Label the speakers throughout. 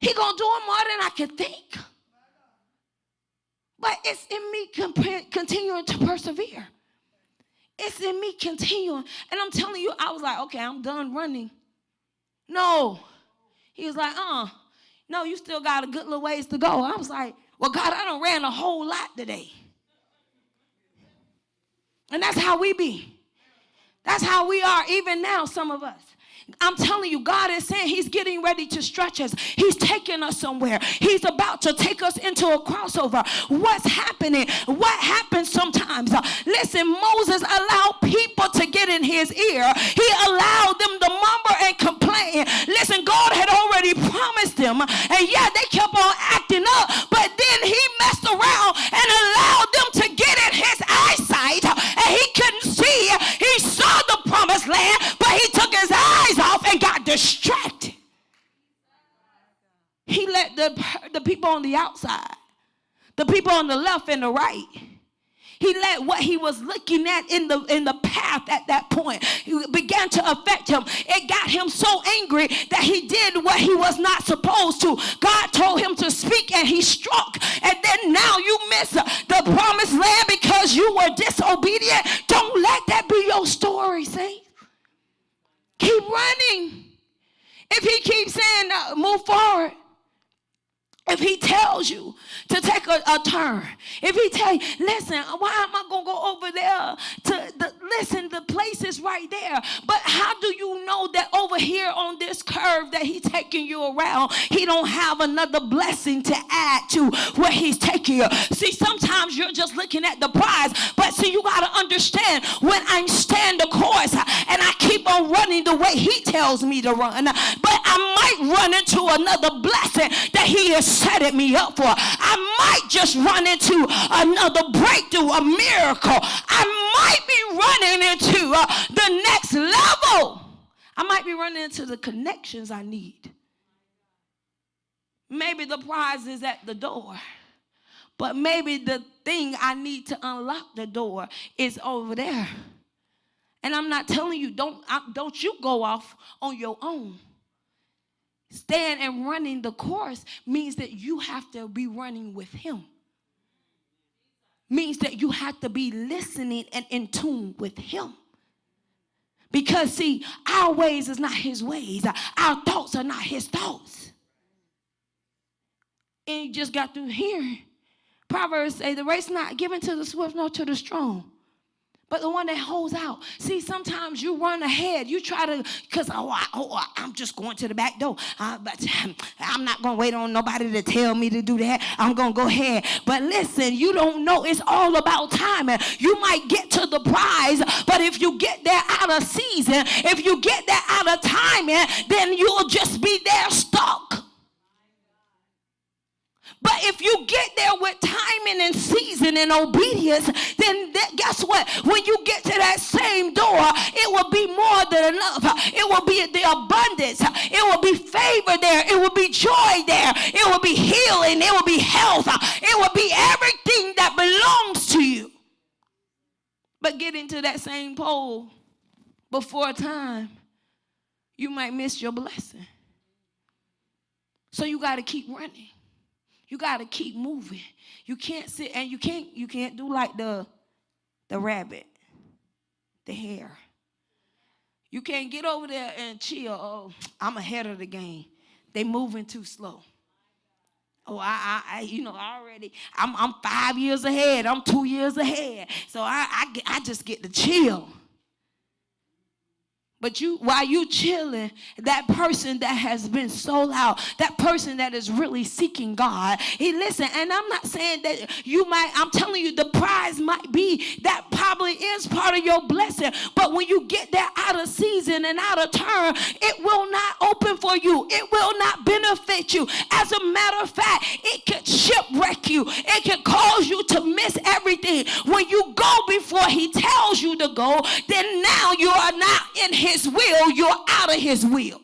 Speaker 1: He gonna do it more than I can think. But it's in me continuing to persevere. It's in me continuing. And I'm telling you, I was like, okay, I'm done running. No. He was like, no, you still got a good little ways to go. I was like, well, God, I done ran a whole lot today. And that's how we be. That's how we are even now, some of us. I'm telling you, God is saying he's getting ready to stretch us. He's taking us somewhere. He's about to take us into a crossover. What's happening? What happens sometimes? Listen, Moses allowed people to get in his ear. He allowed them to murmur and complain. Listen, God had already promised them. And yeah, they kept on acting up. But then he messed around and allowed them to get in his eyesight. And he couldn't see. He saw the promised land, but he took his eyes off and got distracted. He let the people on the outside, the people on the left and the right, he let what he was looking at in the path at that point, it began to affect him. It got him so angry that he did what he was not supposed to. God told him to speak and he struck. And then now you miss the promised land because you were disobedient. Don't let that be your story, saints. Keep running. If he keeps saying move forward, if he tells you to take a turn, if he tell you, listen, why am I going to go over there? Listen, the place is right there. But how do you know that over here on this curve that he's taking you around, he don't have another blessing to add to where he's taking you? See, sometimes you're just looking at the prize, but see, you got to understand, when I stand the course and I keep on running the way he tells me to run, but I might run into another blessing that he is setting me up for. I might just run into another breakthrough, a miracle. I might be running into the next level. I might be running into the connections I need. Maybe the prize is at the door, but maybe the thing I need to unlock the door is over there. And I'm not telling you, don't you go off on your own. Stand and running the course means that you have to be running with him. Means that you have to be listening and in tune with him. Because see, our ways is not his ways. Our thoughts are not his thoughts. And you just got through hearing. Proverbs say the race not given to the swift nor to the strong, but the one that holds out. See, sometimes you run ahead. You try to, because, I'm just going to the back door. But I'm not going to wait on nobody to tell me to do that. I'm going to go ahead. But listen, you don't know. It's all about timing. You might get to the prize, but if you get there out of season, if you get there out of timing, then you'll just be there stuck. But if you get there with timing and season and obedience, then guess what? When you get to that same door, it will be more than enough. It will be the abundance. It will be favor there. It will be joy there. It will be healing. It will be health. It will be everything that belongs to you. But getting to that same pole before time, you might miss your blessing. So you got to keep running. You got to keep moving. You can't sit and you can't do like the rabbit, the hare. You can't get over there and chill. Oh, I'm ahead of the game. They moving too slow. Oh, I'm 5 years ahead. I'm 2 years ahead. So I just get to chill. But while you chilling, that person that has been sold out, that person that is really seeking God, listen, and I'm not saying that I'm telling you the prize might be, that probably is part of your blessing. But when you get there out of season and out of turn, it will not open for you. It will not benefit you. As a matter of fact, it could shipwreck you. It could cause you to miss everything. When you go before he tells you to go, then now you are not in his will, you're out of his will.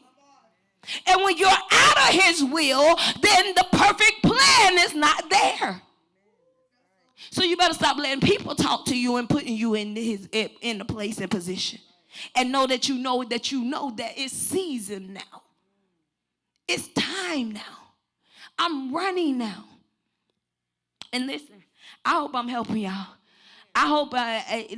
Speaker 1: And when you're out of his will, then the perfect plan is not there. So you better stop letting people talk to you and putting you in the place and position. And know that you know that it's season now. It's time now. I'm running now. And listen, I hope I'm helping y'all. I hope,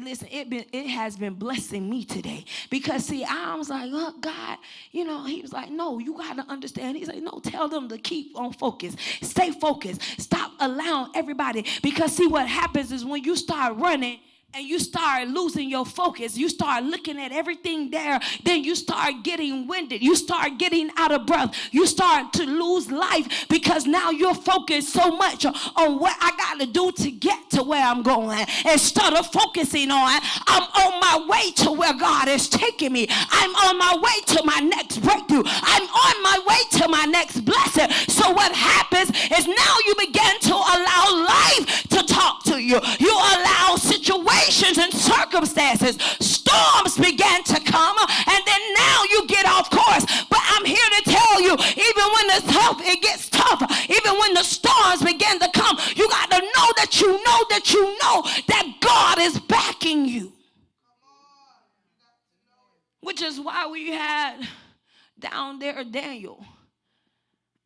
Speaker 1: listen, it has been blessing me today. Because, see, I was like, oh, God, he was like, no, you got to understand. He's like, no, tell them to keep on focus. Stay focused. Stop allowing everybody. Because, see, what happens is when you start running, and you start losing your focus, you start looking at everything there, then you start getting winded, you start getting out of breath, you start to lose life because now you're focused so much on what I got to do to get to where I'm going instead of focusing on I'm on my way to where God is taking me. I'm on my way to my next breakthrough. I'm on my way to my next blessing. So what happens is now you begin to allow life to talk to you. You allow situations and circumstances, storms began to come, and then now you get off course. But I'm here to tell you, even when it's tough, it gets tougher. Even when the storms begin to come, you got to know that you know that God is backing you. Which is why we had down there Daniel.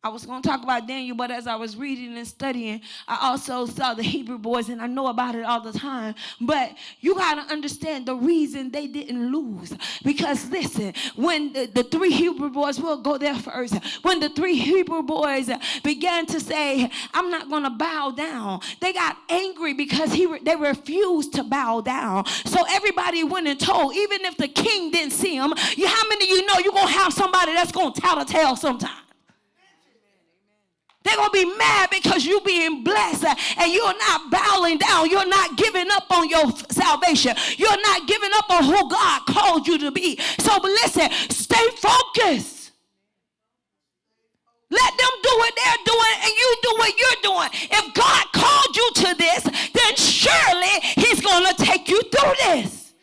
Speaker 1: I was going to talk about Daniel, but as I was reading and studying, I also saw the Hebrew boys, and I know about it all the time. But you got to understand the reason they didn't lose. Because listen, when the three Hebrew boys, we'll go there first. When the three Hebrew boys began to say, I'm not going to bow down, they got angry because they refused to bow down. So everybody went and told, even if the king didn't see them, how many of you know you're going to have somebody that's going to tell a tale sometime? They're going to be mad because you're being blessed and you're not bowing down. You're not giving up on your salvation. You're not giving up on who God called you to be. So listen, stay focused. Let them do what they're doing and you do what you're doing. If God called you to this, then surely he's going to take you through this.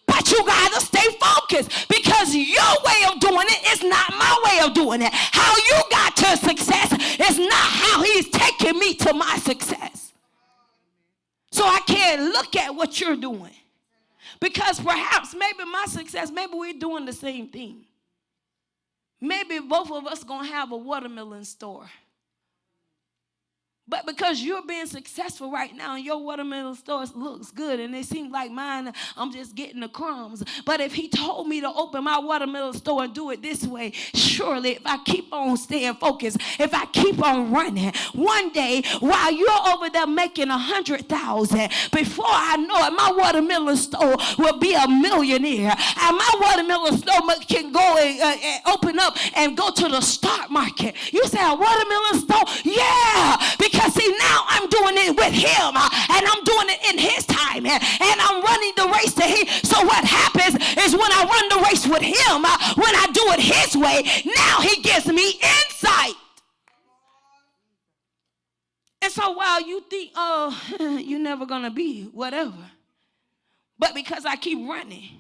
Speaker 1: But you got to stay focused because your way of doing it is not my way of doing it. How you got to success is not how he's taking me to my success. So I can't look at what you're doing because perhaps maybe my success, maybe we're doing the same thing. Maybe both of us going to have a watermelon store. But because you're being successful right now and your watermelon store looks good and it seems like mine, I'm just getting the crumbs. But if he told me to open my watermelon store and do it this way, surely if I keep on staying focused, if I keep on running, one day while you're over there making 100,000, before I know it, my watermelon store will be a millionaire. And my watermelon store can go and open up and go to the stock market. You say a watermelon store? Yeah, because see, now I'm doing it with him, and I'm doing it in his time, and I'm running the race to him. So what happens is when I run the race with him, when I do it his way, now he gives me insight. And so while you think, oh, you're never going to be whatever, but because I keep running,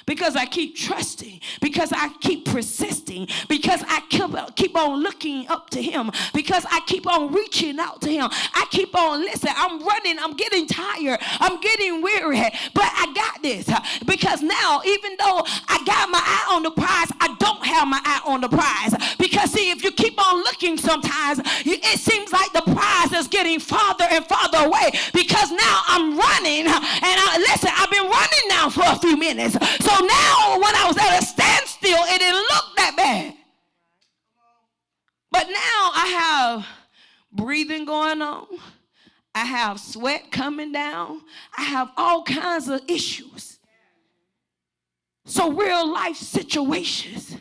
Speaker 1: because I keep trusting, because I keep persisting, because I keep on looking up to him, because I keep on reaching out to him. I keep on, listen, I'm running, I'm getting tired, I'm getting weary, but I got this. Because now, even though I got my eye on the prize, I don't have my eye on the prize. Because see, if you keep on looking sometimes, it seems like the prize is getting farther and farther away, because now I'm running, and listen, I've been running now for a few minutes. So now when I was at a standstill, it didn't look that bad. But now I have breathing going on. I have sweat coming down. I have all kinds of issues. So real life situations.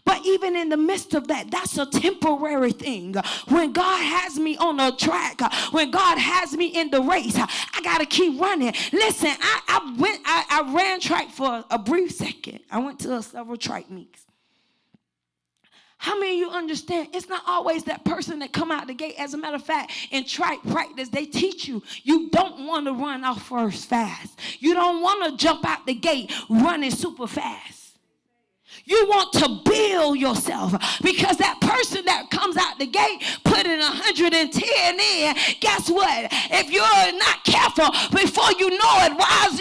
Speaker 1: But even in the midst of that, that's a temporary thing. When God has me on the track, when God has me in the race, I got to keep running. Listen, I ran track for a brief second. I went to several track meets. How many of you understand? It's not always that person that come out the gate. As a matter of fact, in track practice, they teach you, you don't want to run off first fast. You don't want to jump out the gate running super fast. You want to build yourself, because that person that comes out the gate putting 110 in, guess what? If you're not careful, before you know it, while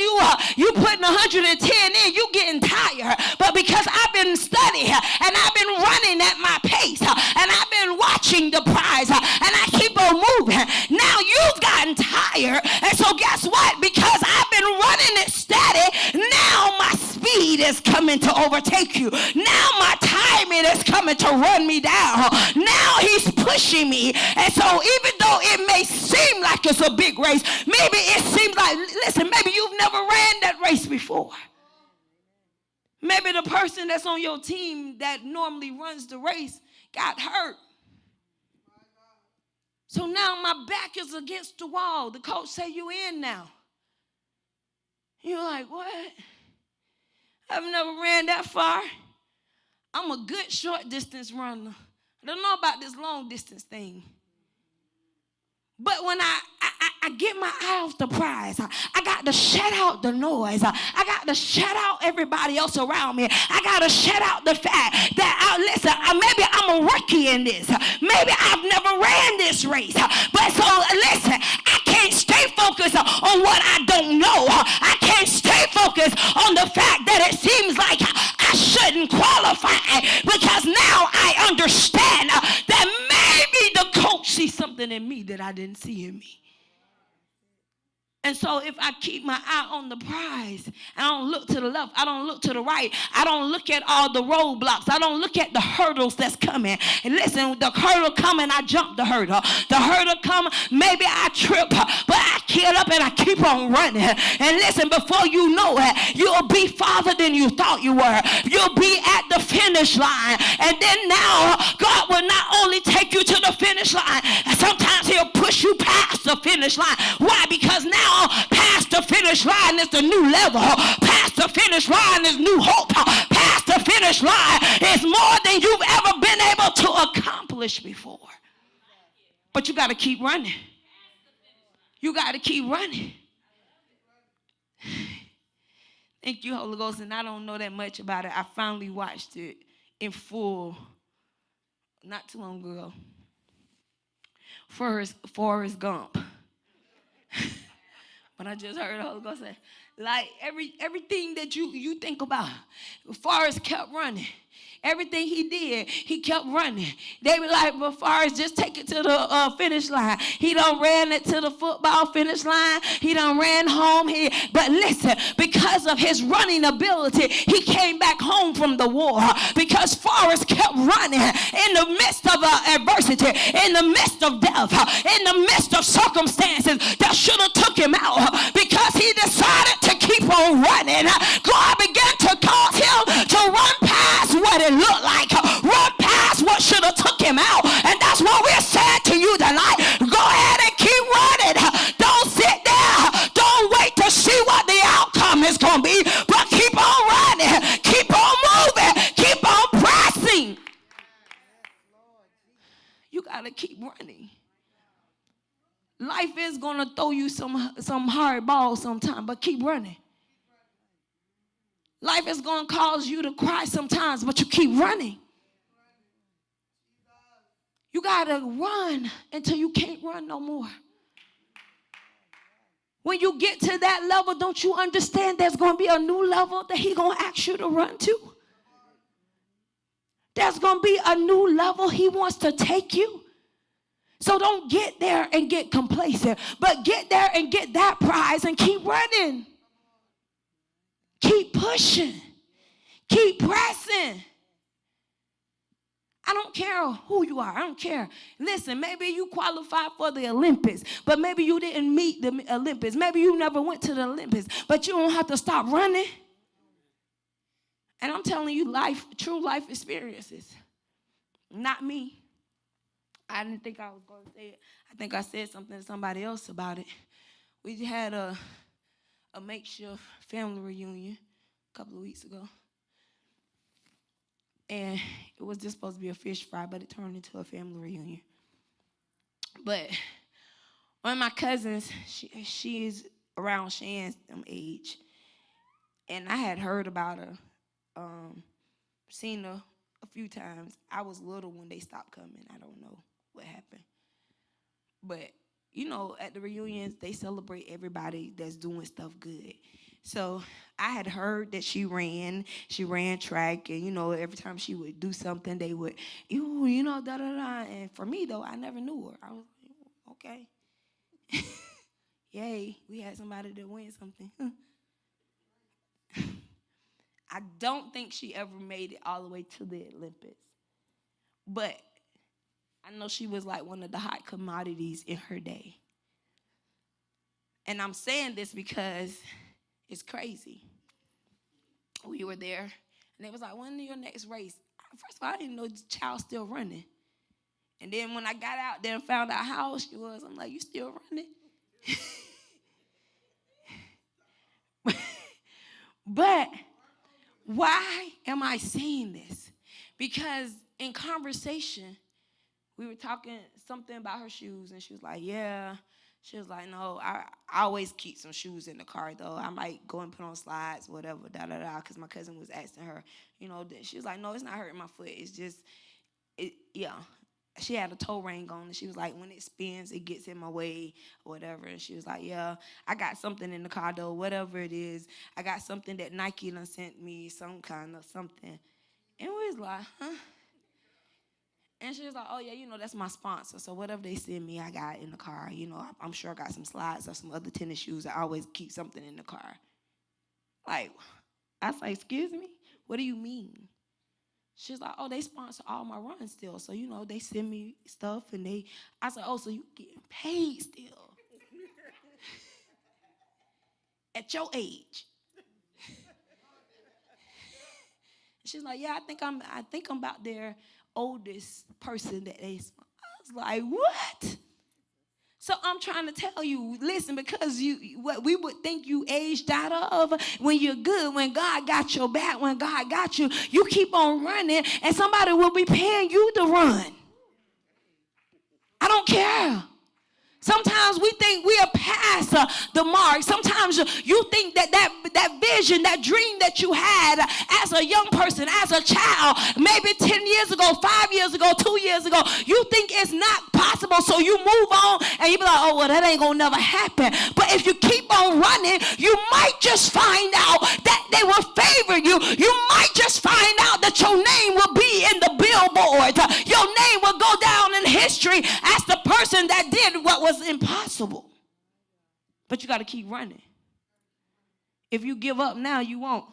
Speaker 1: you putting 110 in, you getting tired. But because I've been studying and I've been running at my pace and I've been watching watching the prize, and I keep on moving. Now you've gotten tired, and so guess what? Because I've been running it steady, now my speed is coming to overtake you. Now my timing is coming to run me down. Now he's pushing me. And so even though it may seem like it's a big race, maybe it seems like, listen, maybe you've never ran that race before. Maybe the person that's on your team that normally runs the race got hurt. So now my back is against the wall. The coach say you in now. You're like, what? I've never ran that far. I'm a good short distance runner. I don't know about this long distance thing. But when I get my eye off the prize, I got to shut out the noise. I got to shut out everybody else around me. I got to shut out the fact that, listen, maybe I'm a rookie in this. Maybe I've never ran this race. But so, listen, I can't stay focused on what I don't know. I can't stay focused on the fact that it seems like I shouldn't qualify, because now I understand that maybe the coach sees something in me that I didn't see in me. And so if I keep my eye on the prize, I don't look to the left, I don't look to the right, I don't look at all the roadblocks, I don't look at the hurdles that's coming. And listen, the hurdle coming, I jump the hurdle. The hurdle come, maybe I trip, but I get up and I keep on running. And listen, before you know it, you'll be farther than you thought you were. You'll be at the finish line. And then now, God will not only take you to the finish line, sometimes he'll push you past the finish line. Why? Because now past the finish line is the new level. Past the finish line is new hope. Past the finish line is more than you've ever been able to accomplish before. But you got to keep running. You got to keep running. Thank you, Holy Ghost. And I don't know that much about it. I finally watched it in full not too long ago. Forrest Gump. But I just heard the Holy Ghost say, like everything that you think about, Forrest kept running. Everything he did, he kept running. They were like, well, Forrest, just take it to the finish line. He done ran it to the football finish line. He done ran home. But listen, because of his running ability, he came back home from the war. Because Forrest kept running in the midst of adversity, in the midst of death, in the midst of circumstances that should have took him out. Because he decided to keep on running, God began to cause him to run past what it looked like, run past what should have took him out. And that's what we're saying to you tonight. Go ahead and keep running. Don't sit there. Don't wait to see what the outcome is going to be, but keep on running, keep on moving, keep on pressing. You got to keep running. Life is going to throw you some hard balls sometime, but keep running. Life is going to cause you to cry sometimes, but you keep running. You got to run until you can't run no more. When you get to that level, don't you understand there's going to be a new level that he's going to ask you to run to? There's going to be a new level he wants to take you. So don't get there and get complacent, but get there and get that prize and keep running. Keep pushing. Keep pressing. I don't care who you are. I don't care. Listen, maybe you qualified for the Olympics, but maybe you didn't meet the Olympics. Maybe you never went to the Olympics, but you don't have to stop running. And I'm telling you, true life experiences. Not me. I didn't think I was going to say it. I think I said something to somebody else about it. We had a makeshift family reunion a couple of weeks ago. And it was just supposed to be a fish fry, but it turned into a family reunion. But one of my cousins, she is around Shan's age. And I had heard about her, seen her a few times. I was little when they stopped coming. I don't know what happened. But, you know, at the reunions, they celebrate everybody that's doing stuff good. So I had heard that she ran track, and every time she would do something, they would, da da da. And for me though, I never knew her. I was like, okay, yay, we had somebody that win something. I don't think she ever made it all the way to the Olympics, but I know she was like one of the hot commodities in her day. And I'm saying this because it's crazy. We were there, and they was like, when is your next race? First of all, I didn't know the child still running. And then when I got out there and found out how old she was, I'm like, you still running? But why am I saying this? Because in conversation, we were talking something about her shoes, and she was like, yeah. She was like, no, I always keep some shoes in the car, though. I might go and put on slides, whatever, da-da-da, because my cousin was asking her, she was like, no, it's not hurting my foot. It's just, yeah. She had a toe ring on, and she was like, when it spins, it gets in my way, or whatever. And she was like, yeah, I got something in the car, though, whatever it is. I got something that Nike done sent me, some kind of something. And we was like, huh? And she was like, oh, yeah, that's my sponsor. So whatever they send me, I got in the car. I'm sure I got some slides or some other tennis shoes. I always keep something in the car. Like, I was like, excuse me? What do you mean? She's like, oh, they sponsor all my runs still. So, they send me stuff. And I said, oh, so you getting paid still? At your age. She's like, yeah, I think I'm about their oldest person that they sponsor. I was like, what? So I'm trying to tell you, listen, because what we would think you aged out of when you're good, when God got your back, when God got you, you keep on running, and somebody will be paying you to run. I don't care. Sometimes we think we are past the mark. Sometimes you think that vision, that dream that you had as a young person, as a child, maybe 10 years ago, 5 years ago, 2 years ago, you think it's not possible, so you move on and you be like, oh, well, that ain't going to never happen. But if you keep on running, you might just find out that they will favor you. You might just find out that your name will be in the billboard. Your name will go down in history as the person that did what was impossible. But you got to keep running. If you give up now, you won't.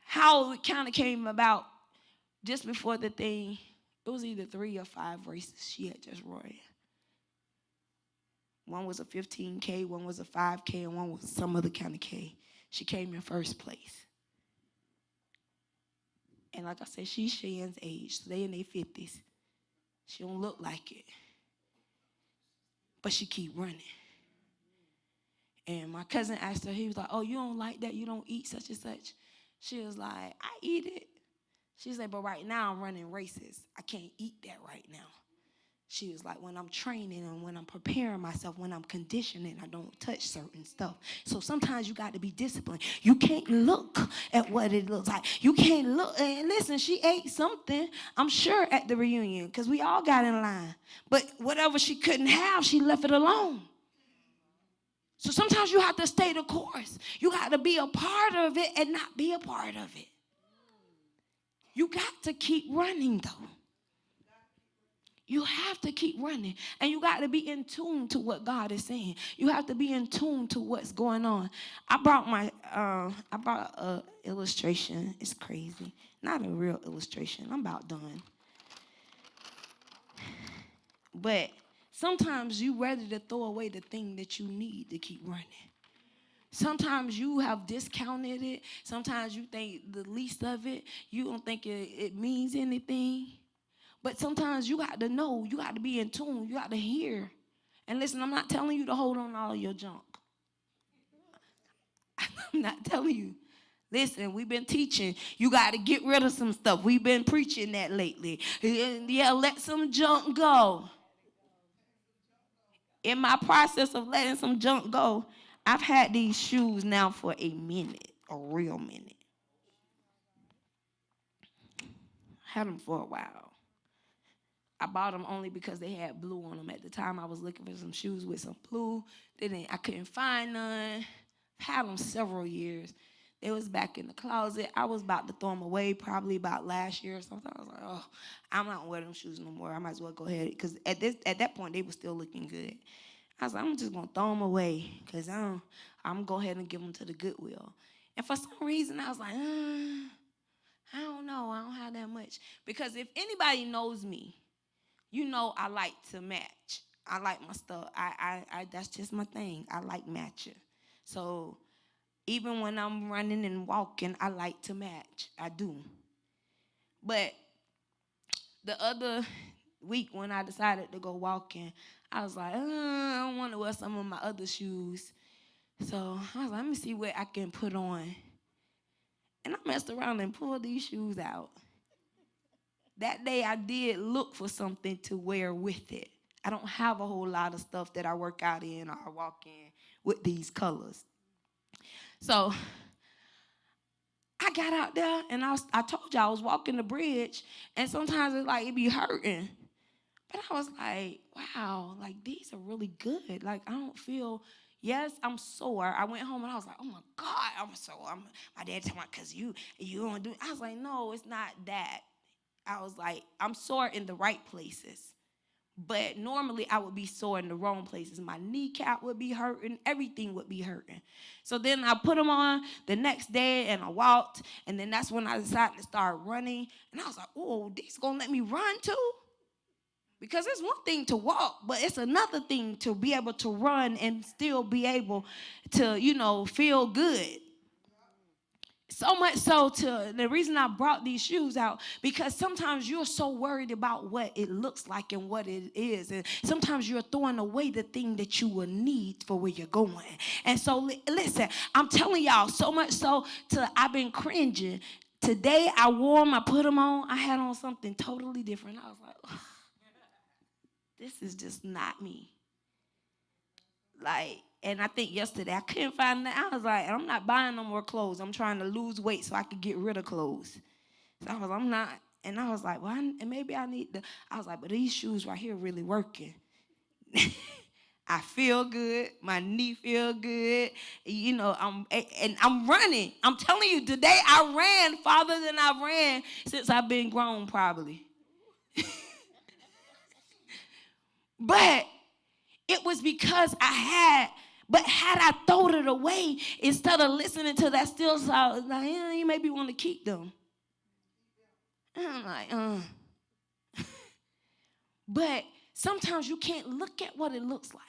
Speaker 1: How it kind of came about just before the thing, it was either 3 or 5 races she had just run. One was a 15K, one was a 5K, and one was some other kind of K. She came in first place. And like I said, she's Cheyenne's age. So they in their 50s. She don't look like it. But she keep running. And my cousin asked her, he was like, oh, you don't like that? You don't eat such and such? She was like, I eat it. She said, but right now I'm running races. I can't eat that right now. She was like, when I'm training and when I'm preparing myself, when I'm conditioning, I don't touch certain stuff. So sometimes you got to be disciplined. You can't look at what it looks like. You can't look. And listen, she ate something, I'm sure, at the reunion because we all got in line. But whatever she couldn't have, she left it alone. So sometimes you have to stay the course. You got to be a part of it and not be a part of it. You got to keep running, though. You have to keep running, and you got to be in tune to what God is saying. You have to be in tune to what's going on. I brought an illustration. It's crazy. Not a real illustration. I'm about done. But sometimes you ready to throw away the thing that you need to keep running. Sometimes you have discounted it. Sometimes you think the least of it. You don't think it means anything. But sometimes you got to know, you got to be in tune, you got to hear. And listen, I'm not telling you to hold on to all of your junk. I'm not telling you. Listen, we've been teaching. You got to get rid of some stuff. We've been preaching that lately. Yeah, let some junk go. In my process of letting some junk go, I've had these shoes now for a minute, a real minute. Had them for a while. I bought them only because they had blue on them. At the time, I was looking for some shoes with some blue. I couldn't find none. Had them several years. They was back in the closet. I was about to throw them away probably about last year or something. I was like, oh, I'm not wearing them shoes no more. I might as well go ahead. Because at that point, they were still looking good. I was like, I'm just going to throw them away because I'm going to go ahead and give them to the Goodwill. And for some reason, I was like, I don't know. I don't have that much. Because if anybody knows me, you know I like to match. I like my stuff. I that's just my thing. I like matching. So even when I'm running and walking, I like to match. I do. But the other week when I decided to go walking, I was like, I want to wear some of my other shoes. So I was like, let me see what I can put on. And I messed around and pulled these shoes out. That day I did look for something to wear with it. I don't have a whole lot of stuff that I work out in or walk in with these colors. So I got out there and I told you I was walking the bridge, and sometimes it's like it be hurting. But I was like, wow, like these are really good. Like I don't feel, yes, I'm sore. I went home and I was like, oh my God, I'm sore. My dad told me, because you don't do it. I was like, no, it's not that. I was like, I'm sore in the right places. But normally I would be sore in the wrong places. My kneecap would be hurting. Everything would be hurting. So then I put them on the next day and I walked. And then that's when I decided to start running. And I was like, oh, these going to let me run too? Because it's one thing to walk, but it's another thing to be able to run and still be able to, feel good. So much so to the reason I brought these shoes out, because sometimes you're so worried about what it looks like and what it is. And sometimes you're throwing away the thing that you will need for where you're going. And so listen, I'm telling y'all, so much so to I've been cringing. Today I wore them, I put them on, I had on something totally different. I was like, ugh, this is just not me. And I think yesterday I couldn't find that. I was like, I'm not buying no more clothes. I'm trying to lose weight so I could get rid of clothes. So I'm not. And I was like, well, maybe I need to. I was like, but these shoes right here really working. I feel good. My knee feel good. I'm running. I'm telling you, today I ran farther than I've ran since I've been grown probably. But it was because but had I thrown it away, instead of listening to that still sound, like, you maybe want to keep them. And I'm like, But sometimes you can't look at what it looks like.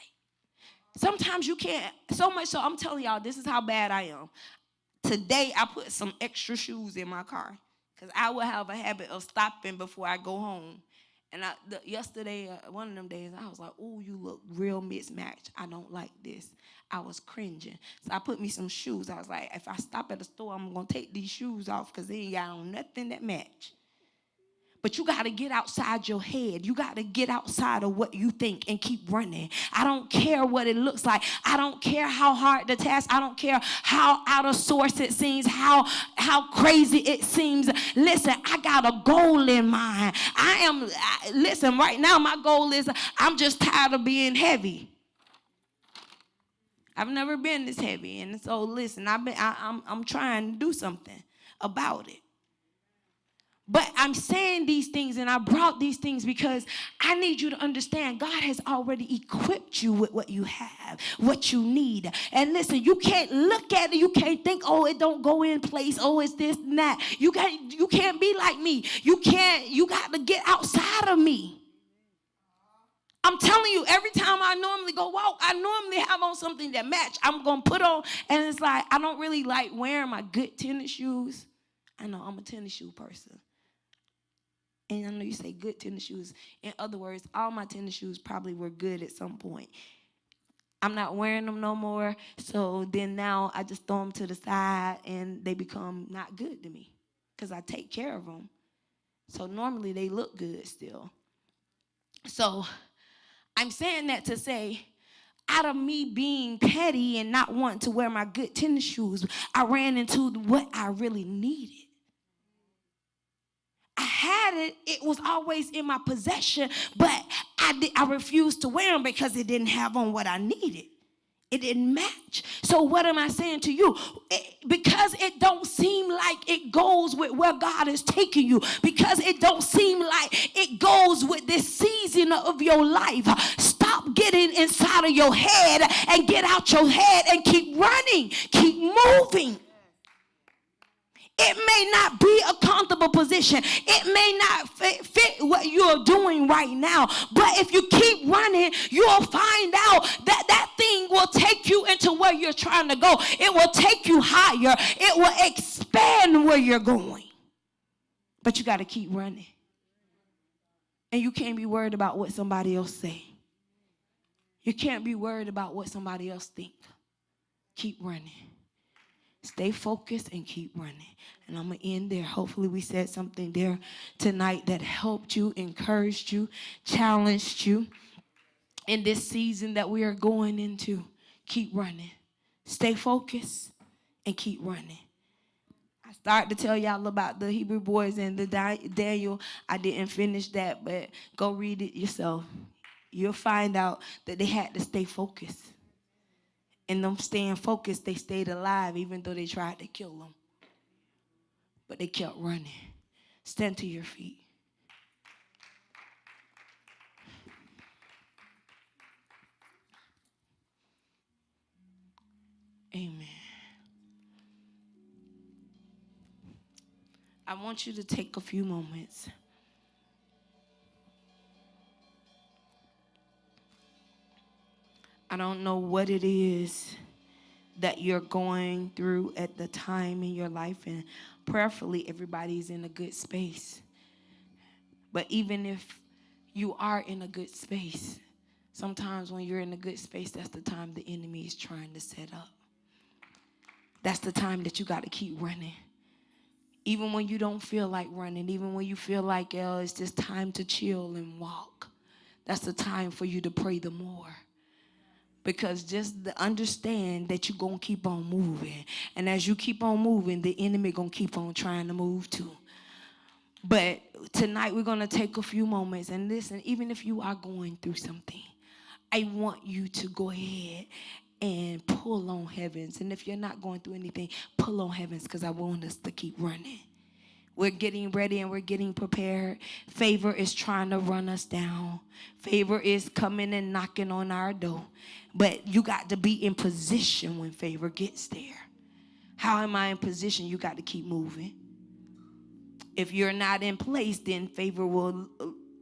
Speaker 1: Sometimes you can't, so much so I'm telling y'all, this is how bad I am. Today I put some extra shoes in my car because I would have a habit of stopping before I go home. And yesterday, one of them days, I was like, oh, you look real mismatched. I don't like this. I was cringing. So I put me some shoes. I was like, if I stop at the store, I'm going to take these shoes off because they ain't got on nothing that match. But you got to get outside your head. You got to get outside of what you think and keep running. I don't care what it looks like. I don't care how hard the task. I don't care how out of source it seems, how crazy it seems. Listen, I got a goal in mind. Listen, right now my goal is I'm just tired of being heavy. I've never been this heavy. And so listen, I'm trying to do something about it. But I'm saying these things and I brought these things because I need you to understand God has already equipped you with what you have, what you need. And listen, you can't look at it. You can't think, oh, it don't go in place. Oh, it's this and that. You can't be like me. You got to get outside of me. I'm telling you, every time I normally go walk, I normally have on something that match. I'm going to put on, and it's like I don't really like wearing my good tennis shoes. I know I'm a tennis shoe person. And I know you say good tennis shoes. In other words, all my tennis shoes probably were good at some point. I'm not wearing them no more. So then now I just throw them to the side and they become not good to me because I take care of them. So normally they look good still. So I'm saying that to say, out of me being petty and not wanting to wear my good tennis shoes, I ran into what I really needed. I had it. It was always in my possession, but I refused to wear them because it didn't have on what I needed. It didn't match. So what am I saying to you? Because it don't seem like it goes with where God is taking you, because it don't seem like it goes with this season of your life, stop getting inside of your head and get out your head and keep running, keep moving. It may not be a comfortable position. It may not fit what you're doing right now. But if you keep running, you'll find out that that thing will take you into where you're trying to go. It will take you higher. It will expand where you're going. But you got to keep running. And you can't be worried about what somebody else say. You can't be worried about what somebody else think. Keep running. Stay focused and keep running. And I'm going to end there. Hopefully we said something there tonight that helped you, encouraged you, challenged you in this season that we are going into. Keep running. Stay focused and keep running. I started to tell y'all about the Hebrew boys and the Daniel. I didn't finish that, but go read it yourself. You'll find out that they had to stay focused. And them staying focused, they stayed alive even though they tried to kill them. But they kept running. Stand to your feet. Amen. I want you to take a few moments. I don't know what it is that you're going through at the time in your life, and prayerfully everybody's in a good space. But even if you are in a good space, sometimes when you're in a good space, that's the time the enemy is trying to set up. That's the time that you got to keep running. Even when you don't feel like running, even when you feel like it's just time to chill and walk, that's the time for you to pray the more. Because just understand that you're going to keep on moving. And as you keep on moving, the enemy going to keep on trying to move too. But tonight we're going to take a few moments. And listen, even if you are going through something, I want you to go ahead and pull on heavens. And if you're not going through anything, pull on heavens, because I want us to keep running. We're getting ready and we're getting prepared. Favor is trying to run us down. Favor is coming and knocking on our door. But you got to be in position when favor gets there. How am I in position? You got to keep moving. If you're not in place, then favor will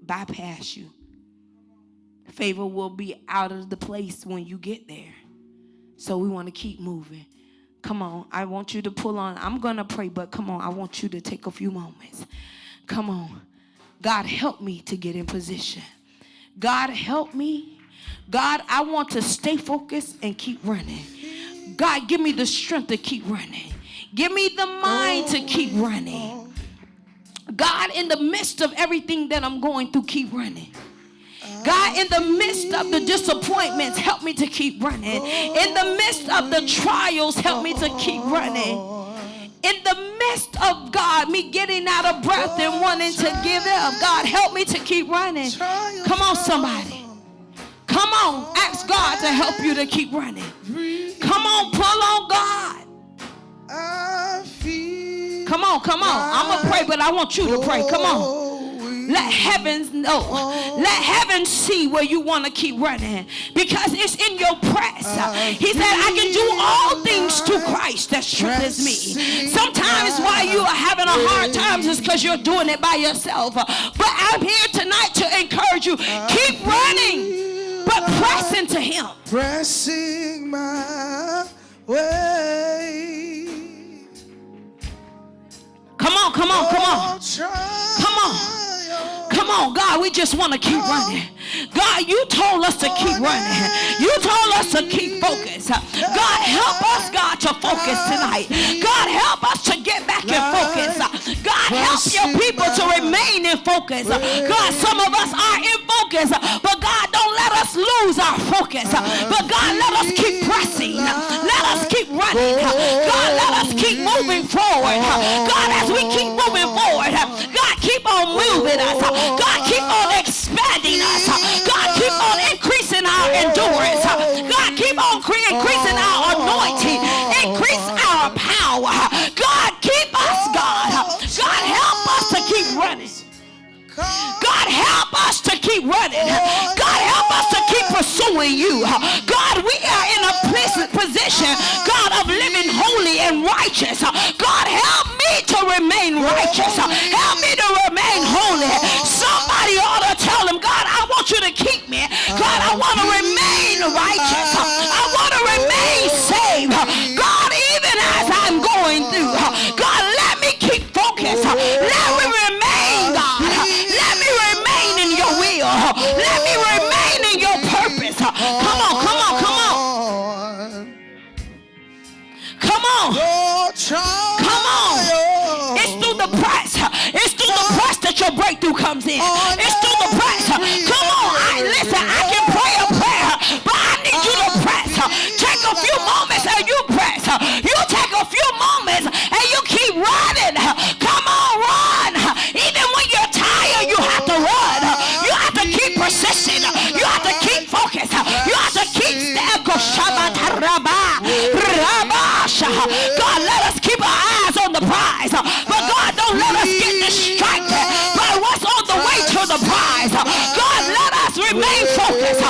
Speaker 1: bypass you. Favor will be out of the place when you get there. So we want to keep moving. Come on, I want you to pull on. I'm going to pray, but come on, I want you to take a few moments. Come on. God, help me to get in position. God, help me. God, I want to stay focused and keep running. God, give me the strength to keep running. Give me the mind to keep running. God, in the midst of everything that I'm going through, keep running. God, in the midst of the disappointments, help me to keep running. In the midst of the trials, help me to keep running. In the midst of, God, me getting out of breath and wanting to give up, God, help me to keep running. Come on, somebody. Come on, ask God to help you to keep running. Come on, pull on God. Come on, come on. I'm going to pray, but I want you to pray. Come on. Let heavens know. Let heaven see where you want to keep running, because it's in your press. He said, I can do all things through Christ that strengthens me. Sometimes why you are having a hard time is because you're doing it by yourself. But I'm here tonight to encourage you. Keep running, but press into him.
Speaker 2: Pressing my way.
Speaker 1: Come on, come on, come on. Come on. Come on, God, we just want to keep running. God, you told us to keep running. You told us to keep focused. God, help us, God, to focus tonight. God, help us to get back in focus. God, help your people to remain in focus. God, some of us are in focus, but God, don't let us lose our focus. But God, let us keep pressing. Let us keep running. God, let us keep moving forward. God, as we keep moving forward, God, keep on moving us. God, keep on expanding us. God, keep on increasing our endurance. God, keep on God, help us to keep running. God, help us to keep pursuing you. God, we are in a position, God, of living holy and righteous. God, help me to remain righteous. Help me to remain holy. Somebody ought to tell him, God, I want you to keep me. God, I want to remain righteous. I want to remain saved. God, even as I'm going through, God, let me keep focused. Let me remain, God. Let me remain in your will. Let me remain in your purpose. Come on, come on, come on. Come on. Come on. It's through the press. It's through the press that your breakthrough comes in. It's through the press. Come on. Listen, I can pray a prayer, but I need you to press. Take a few moments and you press. You take a few moments and you keep running. Come on, run. Even when you're tired, you have to run. You have to keep persisting. You have to keep focused. You have to keep God, let us keep our eyes on the prize. But God, don't let us get distracted by what's on the way to the prize. God, let us remain focused.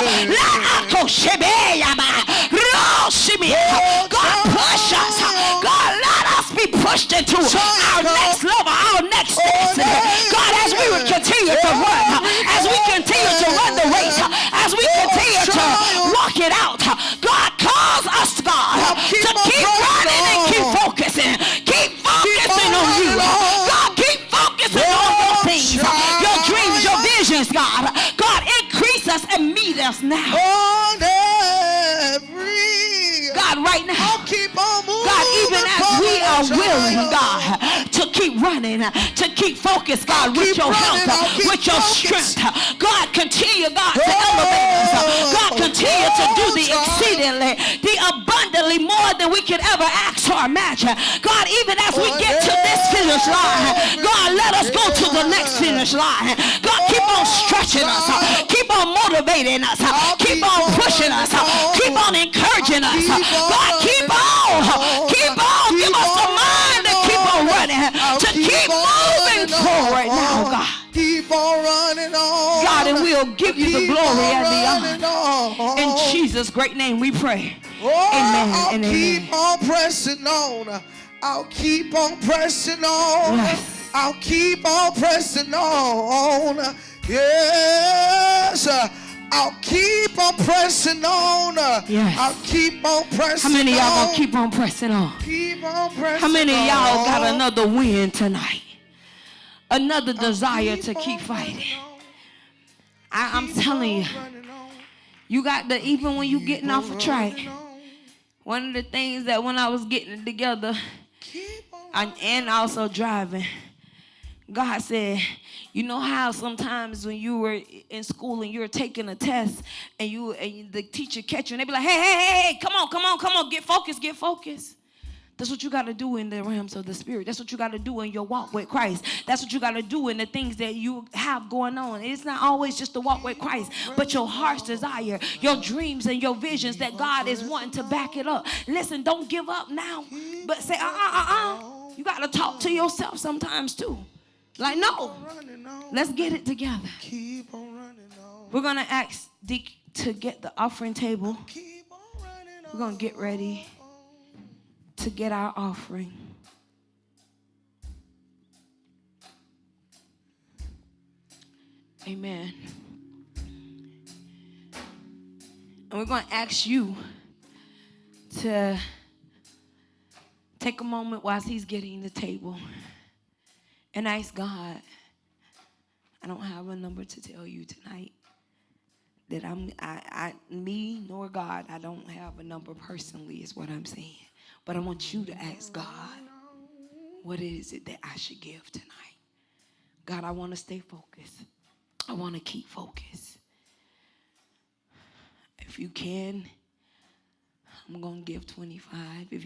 Speaker 1: God, push us. God, let us be pushed into our next level, our next destiny. God, as we continue to run, as we continue to run the race, as we continue to walk it out, God calls us, God, to keep running and keep focusing. Keep focusing on you. God, keep focusing on your things, your dreams, your visions, God. God, increase us and meet us now. God, right now, God, even as we are willing, God, to keep running, to keep focused, God, with your help, with your strength. God, continue, God, to elevate us. God, continue to do the exceedingly, the abundantly more than we could ever ask or imagine. God, even as we get to this finish line, God, let us go to the next finish line. God, keep on stretching us. Keep on motivating us. Keep on pushing us. Keep on encouraging us. God, keep on. Keep on. Give us the mind to keep on running. To keep moving forward now, God.
Speaker 2: Keep on running on.
Speaker 1: God, and we'll give you the glory and the honor. In Jesus' great name we pray. Amen.
Speaker 2: I'll keep on pressing on. I'll keep on pressing on.
Speaker 1: Yes.
Speaker 2: I'll keep on pressing on. Yes. I'll keep on pressing on.
Speaker 1: Yes.
Speaker 2: I'll keep on pressing on.
Speaker 1: How many of y'all gonna keep on pressing on?
Speaker 2: Keep on pressing.
Speaker 1: How many of y'all
Speaker 2: on.
Speaker 1: got another win tonight? Another desire to keep fighting. I'm telling you, you got the, even when you getting off a track, one of the things that when I was getting it together and also driving, God said, you know how sometimes when you were in school and you were taking a test and the teacher catch you and they be like, hey, come on, get focused. That's what you got to do in the realms of the spirit. That's what you got to do in your walk with Christ. That's what you got to do in the things that you have going on. It's not always just the walk with Christ, but your heart's desire, your dreams and your visions that God is wanting to back it up. Listen, don't give up now, but say, You got to talk to yourself sometimes too. Like, no, let's get it together. We're going to ask Deke to get the offering table. We're going to get ready to get our offering. Amen. And we're going to ask you to take a moment whilst he's getting the table and ask God, I don't have a number to tell you tonight that me nor God, I don't have a number personally is what I'm saying. But I want you to ask God, what is it that I should give tonight? God, I want to stay focused. I want to keep focused. If you can, I'm going to give 25. If